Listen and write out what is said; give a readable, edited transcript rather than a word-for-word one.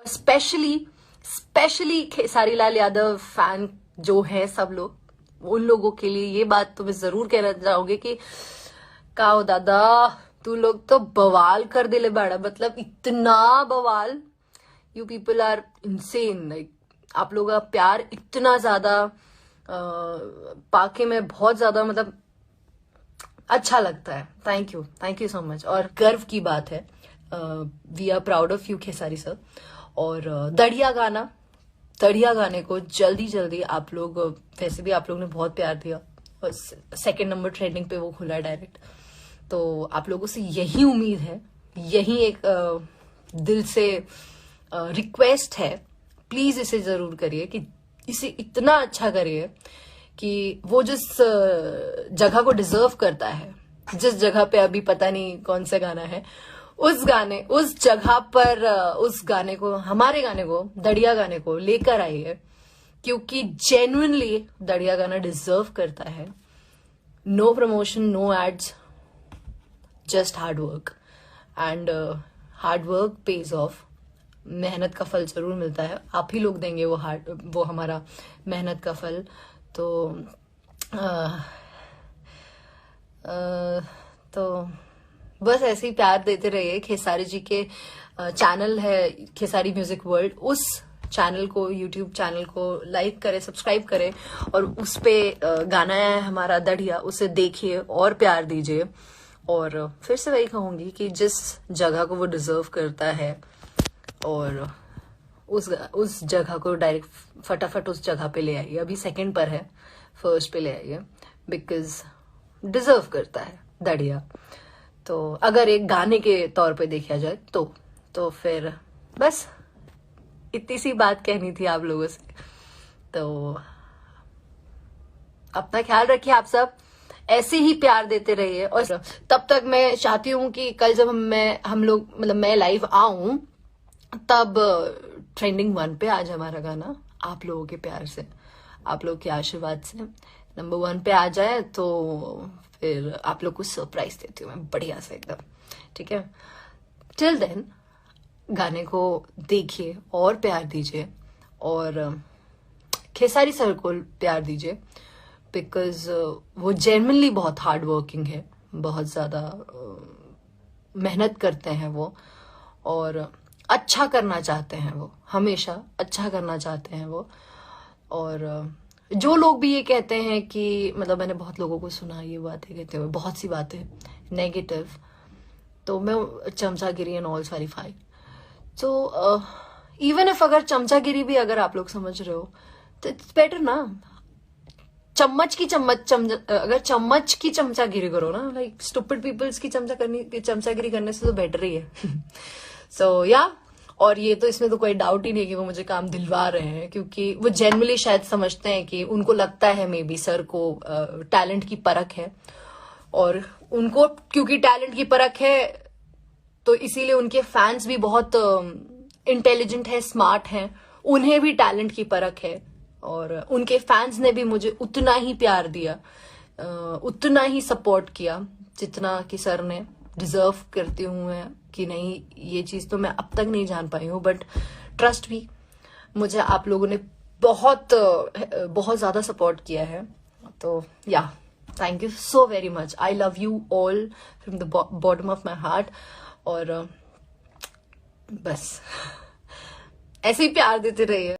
Specially Khesari Lal Yadav fan जो है सब लोग, उन लोगों के लिए ये बात तो मैं जरूर कहना चाहूंगी कि काओ दादा तू लोग तो बवाल कर दिले बाड़ा, मतलब इतना बवाल। You people are insane. Like आप लोगों का प्यार इतना ज्यादा पाके में बहुत ज्यादा मतलब अच्छा लगता है। Thank you so much. और गर्व की बात है, we are proud of you Khesari sir. और दढ़िया गाने को जल्दी आप लोग, वैसे भी आप लोग ने बहुत प्यार दिया और 2nd नंबर ट्रेंडिंग पे वो खुला डायरेक्ट, तो आप लोगों से यही उम्मीद है, यही एक दिल से रिक्वेस्ट है, प्लीज इसे जरूर करिए कि इसे इतना अच्छा करिए कि वो जिस जगह को डिजर्व करता है, जिस जगह पे अभी पता नहीं कौन सा गाना है, उस जगह पर उस गाने को, हमारे गाने को, दढ़िया गाने को लेकर आइए, क्योंकि जेन्युइनली दढ़िया गाना डिजर्व करता है। No promotion, no ads, just hard work, and hard work pays off. मेहनत का फल जरूर मिलता है, आप ही लोग देंगे वो हमारा मेहनत का फल। तो बस ऐसे ही प्यार देते रहिए। खेसारी जी के चैनल है खेसारी म्यूजिक वर्ल्ड, उस चैनल को, यूट्यूब चैनल को लाइक करें, सब्सक्राइब करें, और उस पे गाना है हमारा दढ़िया, उसे देखिए और प्यार दीजिए। और फिर से वही कहूंगी कि जिस जगह को वो डिजर्व करता है, और उस जगह को डायरेक्ट फटाफट उस जगह पे ले आइए। अभी 2nd पर है, 1st पे ले आइए, बिकॉज डिजर्व करता है दढ़िया। तो अगर एक गाने के तौर पे देखा जाए तो फिर बस इतनी सी बात कहनी थी आप लोगों से। तो अपना ख्याल रखिए, आप सब ऐसे ही प्यार देते रहिए। और तब तक मैं चाहती हूँ कि कल जब मैं लाइव आऊं, तब ट्रेंडिंग 1 पे आज हमारा गाना आप लोगों के प्यार से, आप लोग के आशीर्वाद से नंबर 1 पे आ जाए, तो फिर आप लोग को सरप्राइज देती हूँ मैं बढ़िया से एकदम, ठीक है। टिल देन गाने को देखिए और प्यार दीजिए, और खेसारी सर को प्यार दीजिए, बिकॉज वो जेन्युइनली बहुत हार्ड वर्किंग है, बहुत ज्यादा मेहनत करते हैं वो, और अच्छा करना चाहते हैं वो, हमेशा अच्छा करना चाहते हैं वो। और जो लोग भी ये कहते हैं कि, मतलब मैंने बहुत लोगों को सुना ये बातें कहते हुए, बहुत सी बातें नेगेटिव, तो मैं चमचागिरी एंड ऑल सारी फाइन। तो इवन इफ अगर चमचागिरी भी अगर आप लोग समझ रहे हो, तो इट्स बेटर ना। अगर चम्मच की चमचागिरी करो ना, लाइक स्टूपिड पीपल्स की चमचागिरी करने से तो बेटर ही है। सो या, और ये तो इसमें तो कोई डाउट ही नहीं है कि वो मुझे काम दिलवा रहे हैं, क्योंकि वो जेन्युइनली शायद समझते हैं कि उनको लगता है मे बी सर को टैलेंट की परख है, और उनको क्योंकि टैलेंट की परख है तो इसीलिए उनके फैंस भी बहुत इंटेलिजेंट है, स्मार्ट हैं, उन्हें भी टैलेंट की परख है, और उनके फैंस ने भी मुझे उतना ही प्यार दिया, उतना ही सपोर्ट किया जितना कि सर ने डिजर्व करती हूँ मैं कि नहीं। ये चीज तो मैं अब तक नहीं जान पाई हूँ, बट ट्रस्ट भी, मुझे आप लोगों ने बहुत ज्यादा सपोर्ट किया है। तो या, thank you so very much. I love you all from the bottom of my heart. और बस ऐसे ही प्यार देते रहिए।